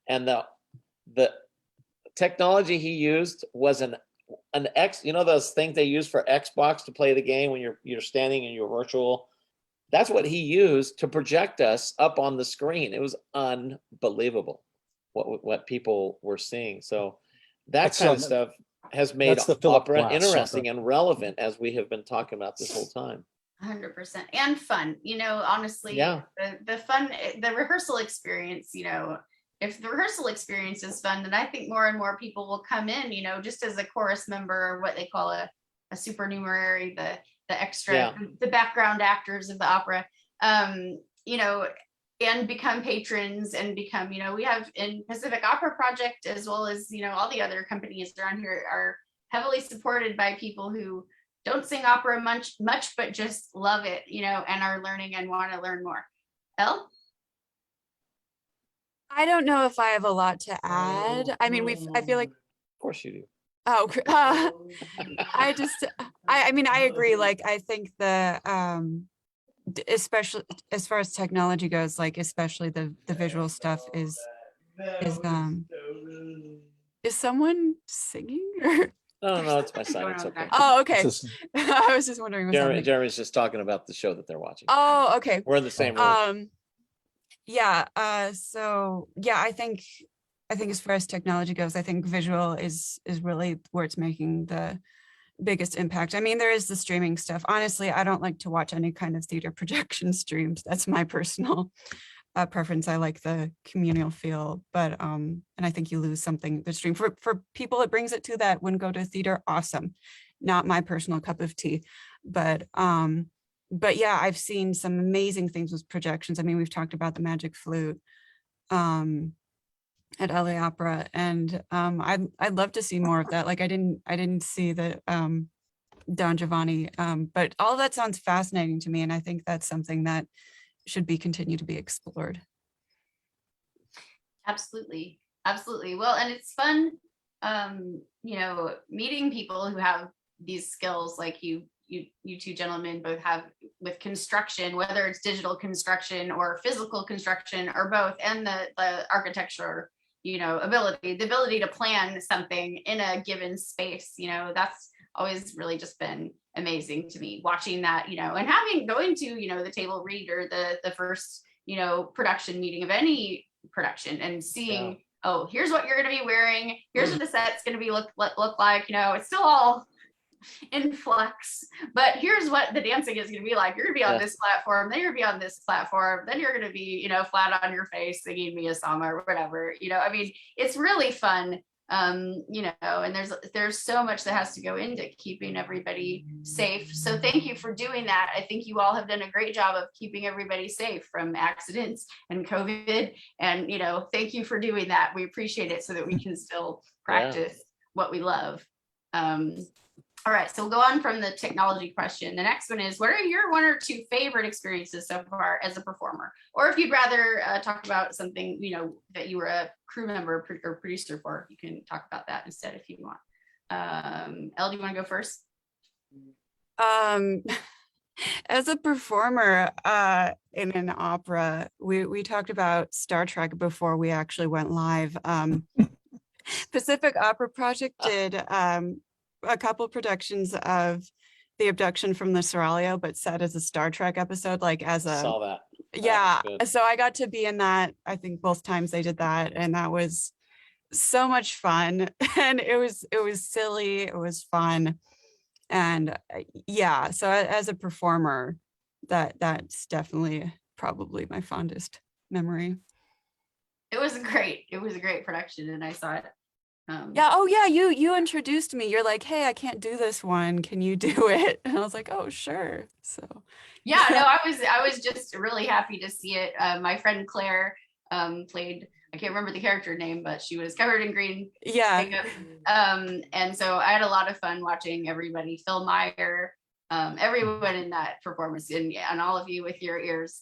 and the technology he used was an X, those things they use for Xbox to play the game when you're standing in your virtual That's what he used to project us up on the screen. It was unbelievable what people were seeing. So that That's, kind of stuff has made that's the Philip opera Glass interesting opera. and relevant, as we have been talking about this whole time. 100%. And fun, honestly, Yeah. the fun, the rehearsal experience, if the rehearsal experience is fun, then I think more and more people will come in, just as a chorus member, or what they call a supernumerary, the extra, Yeah. the background actors of the opera, and become patrons and become, we have in Pacific Opera Project, as well as, all the other companies around here are heavily supported by people who don't sing opera much, but just love it, and are learning and want to learn more. Elle? I don't know if I have a lot to add. I mean, I feel like, Of course you do. oh, I mean, I agree. Like, I think especially as far as technology goes, like, especially the visual stuff is someone singing? No, it's my son. It's okay. Oh, okay. This is- I was just wondering what's happening. Jeremy's just talking about the show that they're watching. Oh, okay. We're in the same room. Yeah. So yeah, I think as far as technology goes, I think visual is really where it's making the biggest impact. I mean, there is the streaming stuff. Honestly, I don't like to watch any kind of theater projection streams. That's my personal preference. I like the communal feel, but and I think you lose something the stream for people it brings it to that wouldn't go to theater. Awesome. Not my personal cup of tea, but yeah, I've seen some amazing things with projections. I mean, we've talked about the Magic Flute at LA Opera, and I'd love to see more of that. Like, I didn't see the Don Giovanni, but all that sounds fascinating to me, and I think that's something that should continue to be explored. Absolutely. Well, and it's fun, meeting people who have these skills like you two gentlemen both have with construction, whether it's digital construction or physical construction or both, and the architecture, the ability to plan something in a given space, that's always really just been amazing to me, watching that, and going to, the table read or the first, production meeting of any production, and seeing, oh, here's what you're going to be wearing, here's what the set's going to be look like, it's still all in flux, but here's what the dancing is going to be like. You're going to be on this platform, then you're going to be on this platform, then you're going to be, flat on your face singing me a song or whatever, I mean, it's really fun. And there's so much that has to go into keeping everybody safe. So thank you for doing that. I think you all have done a great job of keeping everybody safe from accidents and COVID. And, thank you for doing that. We appreciate it so that we can still practice what we love. All right, so we'll go on from the technology question. The next one is, what are your one or two favorite experiences so far as a performer? Or if you'd rather talk about something, that you were a crew member or producer for, you can talk about that instead if you want. Elle, do you want to go first? As a performer in an opera, we talked about Star Trek before we actually went live. Pacific Opera Project did a couple productions of The Abduction from the Seraglio, but set as a Star Trek episode, like as a saw that. Yeah, so I got to be in that. I think both times they did that, and that was so much fun. And it was silly, it was fun, and yeah. So as a performer, that's definitely probably my fondest memory. It was a great production, and I saw it. Yeah. Oh yeah. You introduced me. You're like, hey, I can't do this one. Can you do it? And I was like, oh, sure. So. Yeah, no, I was just really happy to see it. My friend Claire played, I can't remember the character name, but she was covered in green makeup. And so I had a lot of fun watching everybody, Phil Meyer, everyone in that performance, and all of you with your ears.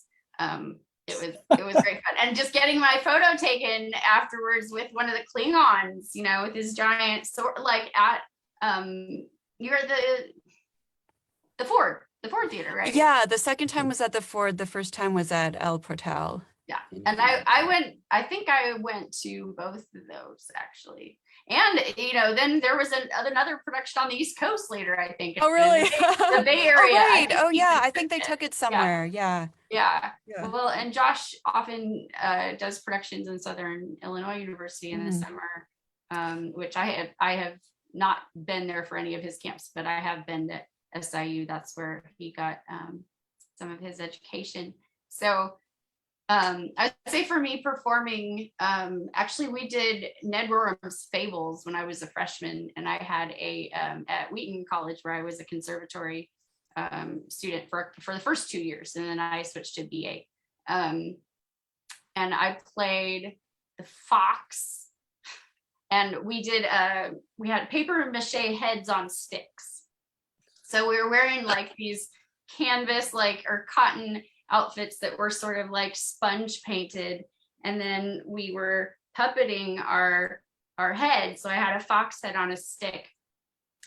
It was great fun, and just getting my photo taken afterwards with one of the Klingons, with his giant sword, like at you're the Ford Theater, right? Yeah, the second time was at the Ford. The first time was at El Portal. Yeah. And I think I went to both of those actually. And, you know, then there was another production on the East Coast later, I think. Oh, really? The Bay Oh, Area. right. Oh, yeah. I think they took it somewhere. Yeah. Yeah. Yeah. Well, and Josh often does productions in Southern Illinois University in the summer, which I have not been there for any of his camps, but I have been to SIU. That's where he got some of his education. So I'd say for me performing, actually we did Ned Rorum's Fables when I was a freshman, and I had at Wheaton College where I was a conservatory student for the first 2 years, and then I switched to BA. And I played the fox, and we had paper mache heads on sticks. So we were wearing like these canvas or cotton outfits that were sort of like sponge painted, and then we were puppeting our head. So I had a fox head on a stick,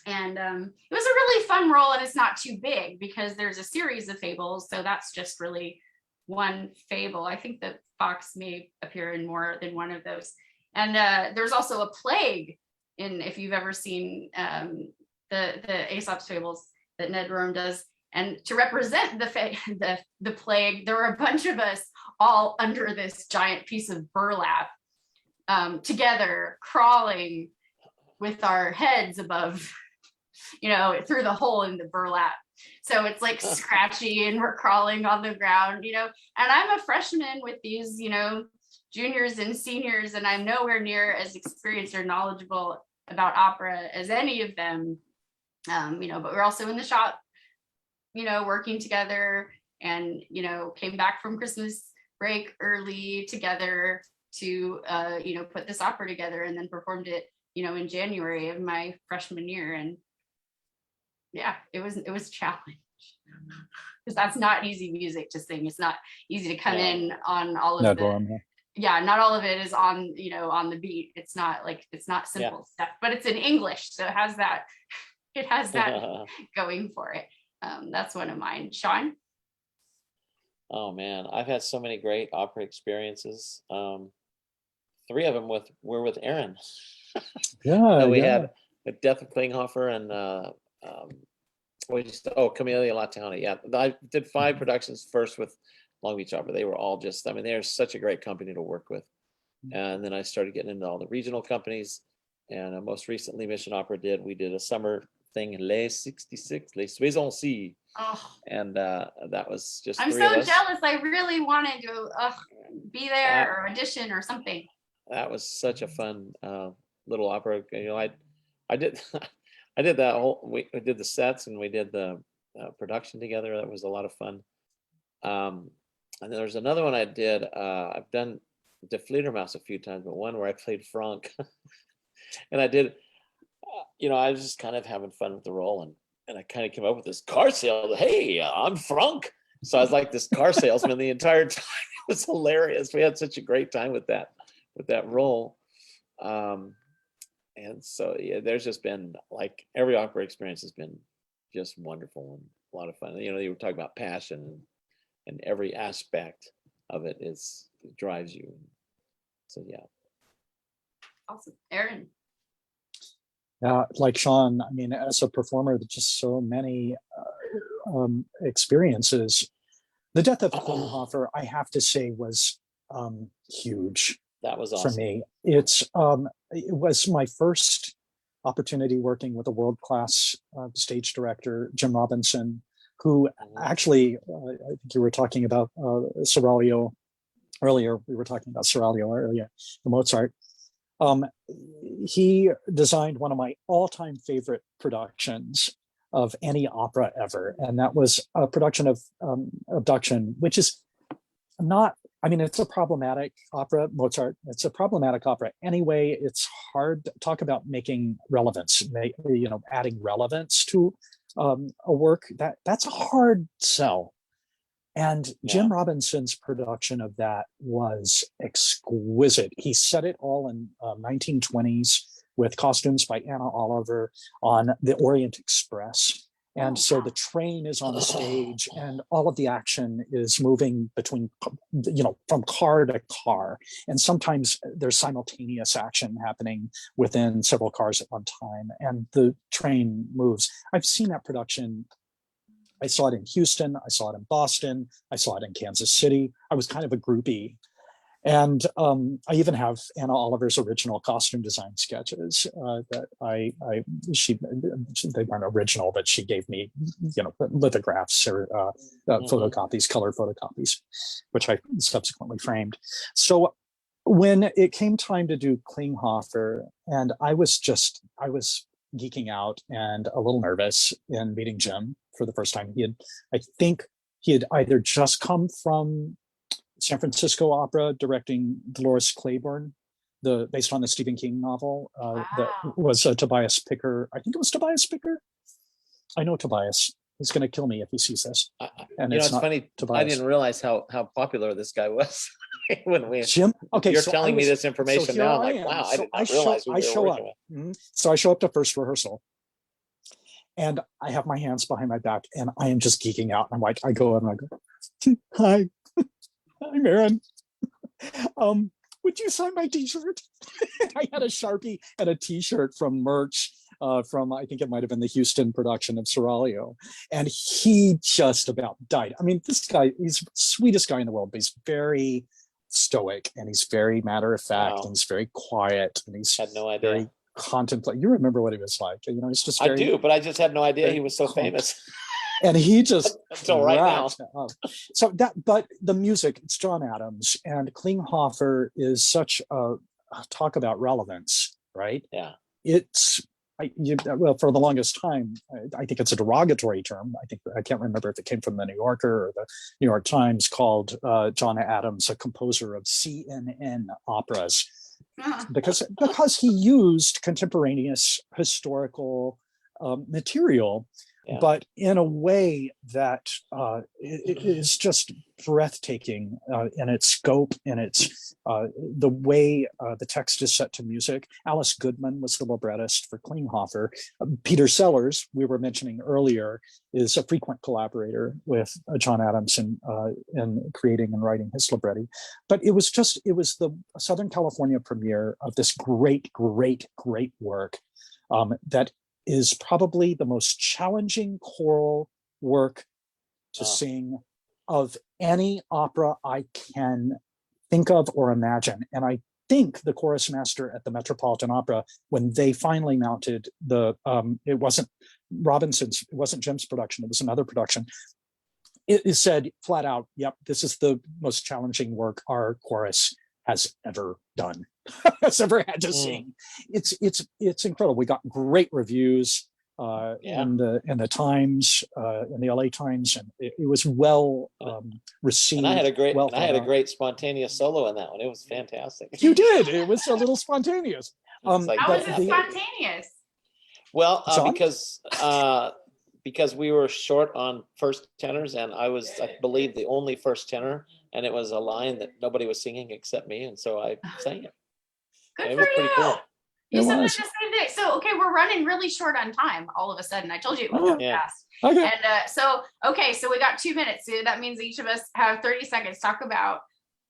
and it was a really fun role, and it's not too big because there's a series of fables, so that's just really one fable. I think the fox may appear in more than one of those. And there's also a plague if you've ever seen the Aesop's fables that Ned Rorum does. And to represent the plague, there were a bunch of us all under this giant piece of burlap together, crawling with our heads above, through the hole in the burlap. So it's like scratchy, and we're crawling on the ground, and I'm a freshman with these, juniors and seniors, and I'm nowhere near as experienced or knowledgeable about opera as any of them, but we're also in the shop, working together, and, came back from Christmas break early together to, put this opera together, and then performed it, in January of my freshman year. And yeah, it was a challenge, because that's not easy music to sing. It's not easy to come in on all of not all of it is on, on the beat. It's not simple stuff, but it's in English. So it has that going for it. That's one of mine. Shawn? Oh man, I've had so many great opera experiences. 3 of them were with Aaron. We had a Death of Klinghoffer and Camellia Lautana. Yeah, I did 5 productions first with Long Beach Opera. They were all just, they're such a great company to work with. And then I started getting into all the regional companies. And most recently, Mission Opera we did a summer thing in Les 66, Les Soisons-ci. Oh. And that was just I'm 3 so of us. jealous. I really wanted to be there or audition or something. That was such a fun little opera. I did I did that we did the sets, and we did the production together. That was a lot of fun. And there's another one I did. I've done the Fledermaus a few times, but one where I played Franck. And I did, I was just kind of having fun with the role, and I kind of came up with this car sale. Hey, I'm Franck. So I was like this car salesman the entire time. It was hilarious. We had such a great time with that role. And so there's just been every opera experience has been just wonderful and a lot of fun. You were talking about passion, and every aspect of it drives you. So yeah. Awesome. Aaron? Like Shawn, as a performer, there's just so many experiences. The Death of Klinghoffer, I have to say, was huge. That was awesome for me. It was my first opportunity working with a world-class stage director, Jim Robinson, who actually, I think you were talking about Seraglio earlier. We were talking about Seraglio earlier, the Mozart. He designed one of my all-time favorite productions of any opera ever, and that was a production of Abduction, which is not, it's a problematic opera, Mozart. It's a problematic opera. Anyway, it's hard to talk about making relevance, adding relevance to a work. That's a hard sell. And Jim Robinson's production of that was exquisite. He set it all in 1920s with costumes by Anna Oliver on the Orient Express. And Oh, so wow. the train is on the stage and all of the action is moving between, from car to car. And sometimes there's simultaneous action happening within several cars at one time. And the train moves. I've seen that production. I saw it in Houston. I saw it in Boston. I saw it in Kansas City. I was kind of a groupie. And I even have Anna Oliver's original costume design sketches that they weren't original, but she gave me, lithographs or photocopies, color photocopies, which I subsequently framed. So when it came time to do Klinghoffer, and I was geeking out and a little nervous in meeting Jim for the first time. I think he had either just come from San Francisco Opera directing Dolores Claiborne, based on the Stephen King novel that was Tobias Picker. I think it was Tobias Picker. I know Tobias. He's going to kill me if he sees this. And it's funny. Tobias. I didn't realize how popular this guy was when we. Jim. Okay, you're telling me this information now. I'm like, am. wow, So I did not realize who I we were show up. working with. So I show up to first rehearsal, and I have my hands behind my back, and I am just geeking out. And I'm like, I go and I go, hi. I'm Aaron. Would you sign my t-shirt? I had a Sharpie and a t-shirt from merch from, I think it might have been the Houston production of Seraglio. And he just about died. I mean, this guy, he's the sweetest guy in the world, but he's very stoic and he's very matter of fact. Wow. And he's very quiet and he's Had no idea. very contemplate. You remember what he was like. He's just very, I do, but I just had no idea he was so famous. And he just until right now. So but the music, it's John Adams, and Klinghoffer is such a talk about relevance, right? Yeah. It's for the longest time, I think it's a derogatory term. I can't remember if it came from the New Yorker or the New York Times, called John Adams a composer of CNN operas, because he used contemporaneous historical material. Yeah. But in a way that it is just breathtaking in its scope and its the way the text is set to music. Alice Goodman was the librettist for Klinghoffer. Peter Sellers, we were mentioning earlier, is a frequent collaborator with John Adams in creating and writing his libretti. But it was the Southern California premiere of this great work that is probably the most challenging choral work to sing of any opera I can think of or imagine. And I think the chorus master at the Metropolitan Opera, when they finally mounted it wasn't Robinson's, it wasn't Jim's production, it was another production. It said flat out, yep, this is the most challenging work our chorus has ever done. Has ever had to sing. It's incredible. We got great reviews in the Times, in the LA Times, and it was well received. And I had a great spontaneous solo in that one. It was fantastic. You did. It was a little spontaneous. How was it spontaneous? Well, because we were short on first tenors, and I was, I believe, the only first tenor, and it was a line that nobody was singing except me, and so I sang it. Good it for was pretty you. Cool. You said the same thing. So, okay, we're running really short on time all of a sudden. I told you it would go fast. Okay. And so we got 2 minutes. So that means each of us have 30 seconds to talk about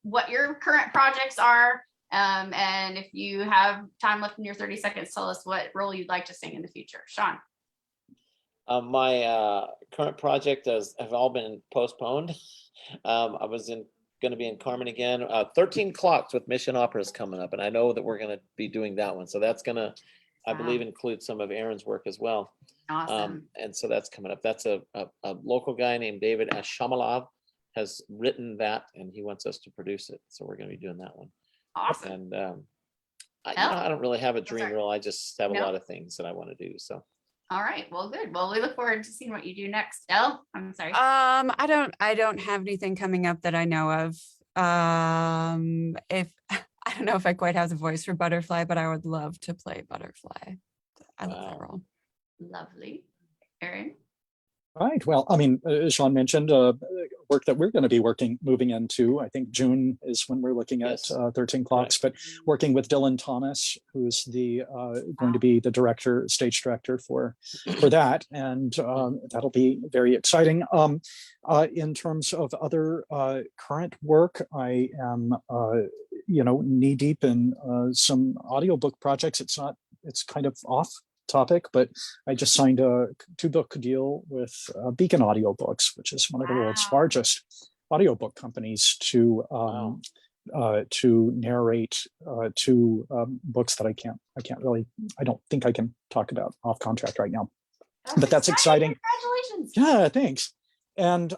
what your current projects are. And if you have time left in your 30 seconds, tell us what role you'd like to sing in the future. Shawn. My current project have all been postponed. I was going to be in Carmen again. 13 Clocks with Mission Opera is coming up, and I know that we're going to be doing that one. So that's going to, I believe, include some of Aaron's work as well. Awesome. And so that's coming up. That's a local guy named David Ashamalov has written that, and he wants us to produce it. So we're going to be doing that one. Awesome. And I don't really have a dream role. I just have a lot of things that I want to do. So. All right. Well, good. Well, we look forward to seeing what you do next. Elle, I'm sorry. I don't have anything coming up that I know of. If I don't know if I quite have the voice for Butterfly, but I would love to play Butterfly. I love that role. Lovely. Aaron. Right. Well, I mean, as Shawn mentioned, work that we're going to be moving into. I think June is when we're looking at Yes. 13 Clocks, but working with Dylan Thomas, who's the going to be the stage director for that, and that'll be very exciting. In terms of other current work, I am knee deep in some audiobook projects. It's kind of off topic, but I just signed a 2-book deal with Beacon Audiobooks, which is one of the world's largest audiobook companies, to narrate 2 books that I don't think I can talk about off contract right now. But that's exciting. Congratulations. Yeah, thanks. And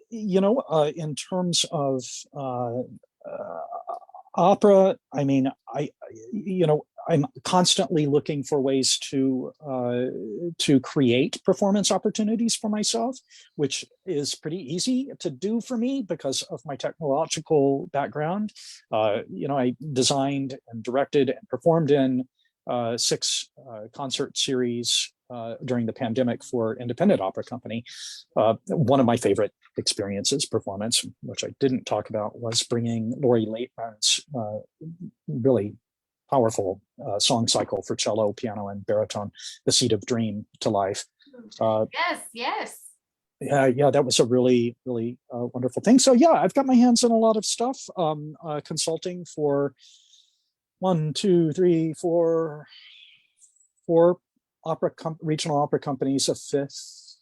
in terms of opera, I mean, I'm constantly looking for ways to create performance opportunities for myself, which is pretty easy to do for me because of my technological background. I designed and directed and performed in 6 concert series during the pandemic for independent opera company. One of my favorite experiences, performance, which I didn't talk about, was bringing Laurie Laitman's really powerful song cycle for cello, piano, and baritone, The Seed of Dream, to life. Yes. Yeah, that was a really, really wonderful thing. So yeah, I've got my hands on a lot of stuff, consulting for 1, 2, 3, 4 regional opera companies, a 5th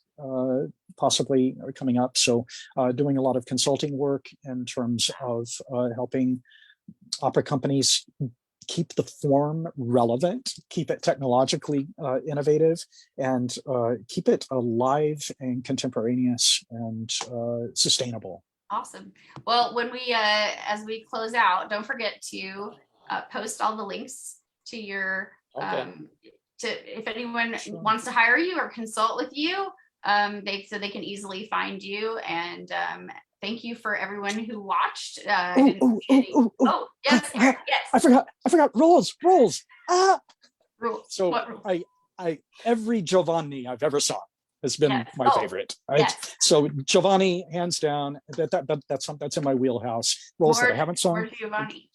possibly coming up. So doing a lot of consulting work in terms of helping opera companies keep the form relevant, keep it technologically innovative, and keep it alive and contemporaneous and sustainable. Awesome. Well, when we as we close out, don't forget to post all the links to your if anyone wants to hire you or consult with you, so they can easily find you. And thank you for everyone who watched. Yes, Eric, yes. I forgot rules. Rules. So what rules? I every Giovanni I've ever saw has been my favorite. Right? Yes. So Giovanni, hands down, that's in my wheelhouse. Roles that I haven't sung. More Giovanni.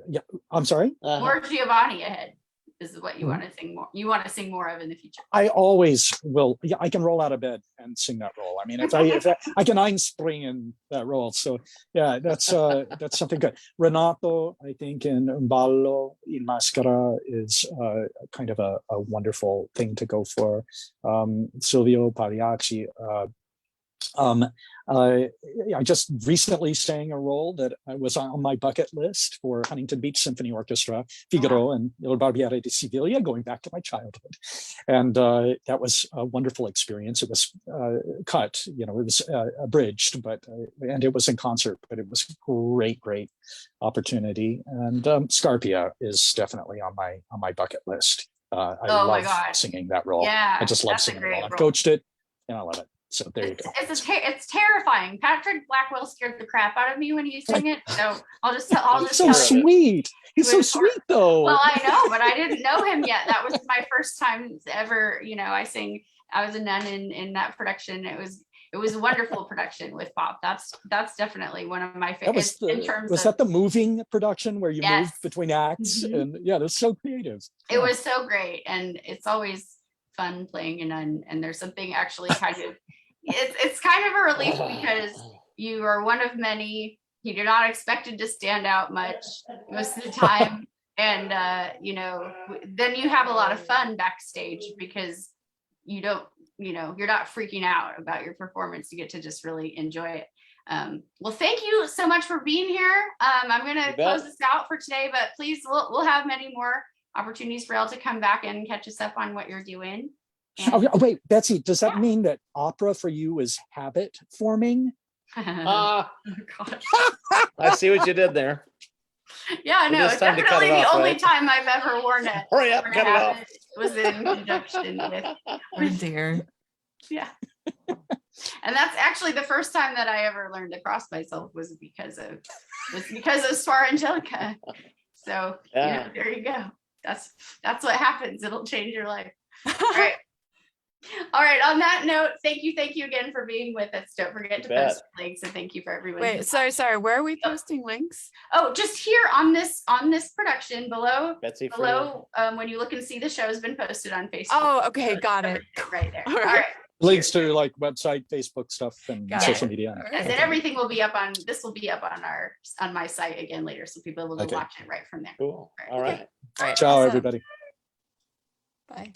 Yeah, I'm sorry. More Giovanni ahead. This is what you want to sing more. You want to sing more of in the future. I always will. Yeah, I can roll out of bed and sing that role. I mean, if I can einspringen in that role. So yeah, that's something good. Renato, I think, in Ballo in Mascara is kind of a wonderful thing to go for. Silvio Pagliacci. I just recently sang a role that was on my bucket list for Huntington Beach Symphony Orchestra, Figaro and Il Barbiere di Siviglia, going back to my childhood. And that was a wonderful experience. It was cut, it was abridged, and it was in concert, but it was a great opportunity. And Scarpia is definitely on my bucket list. I love singing that role. Yeah, I just love singing the role. I've coached it and I love it. So there you go. It's terrifying. Patrick Blackwell scared the crap out of me when he sang it. So I'll just so sweet. He's so sweet though. Well, I know, but I didn't know him yet. That was my first time ever. I was a nun in that production. It was a wonderful production with Bob. That's definitely one of my favorites. Was that the moving production where you moved between acts? Mm-hmm. And yeah, that's so creative. It was so great, and it's always fun playing a nun. And there's something actually kind of. It's kind of a relief because you are one of many. You're not expected to stand out much most of the time. And, then you have a lot of fun backstage because you're not freaking out about your performance. You get to just really enjoy it. Well, thank you so much for being here. I'm going to close this out for today, but please, we'll have many more opportunities for y'all to come back and catch us up on what you're doing. Wait, Betsy, does that mean that opera for you is habit forming? Gosh. I see what you did there. Yeah, no, it's definitely the only time I've ever worn it. Hurry up, cut it off. Was in conjunction with. Oh dear. Yeah. And that's actually the first time that I ever learned to cross myself was because of Suor Angelica. So there you go. That's what happens. It'll change your life. All right. All right, on that note, thank you again for being with us. Don't forget to bet. post links, and thank you for everyone. Wait, sorry. Where are we posting links? Oh, just here on this production below. Betsy Freeman. Below, when you look and see the show has been posted on Facebook. Oh, okay, got it. Right there. All All right. right. Links to like website, Facebook stuff and Got social it. media. All Yes, right. and everything will be up on, this will be up on my site again later, so people will Okay. watch it right from there. Cool. All Okay. right. All right. Ciao, awesome. everybody. Bye.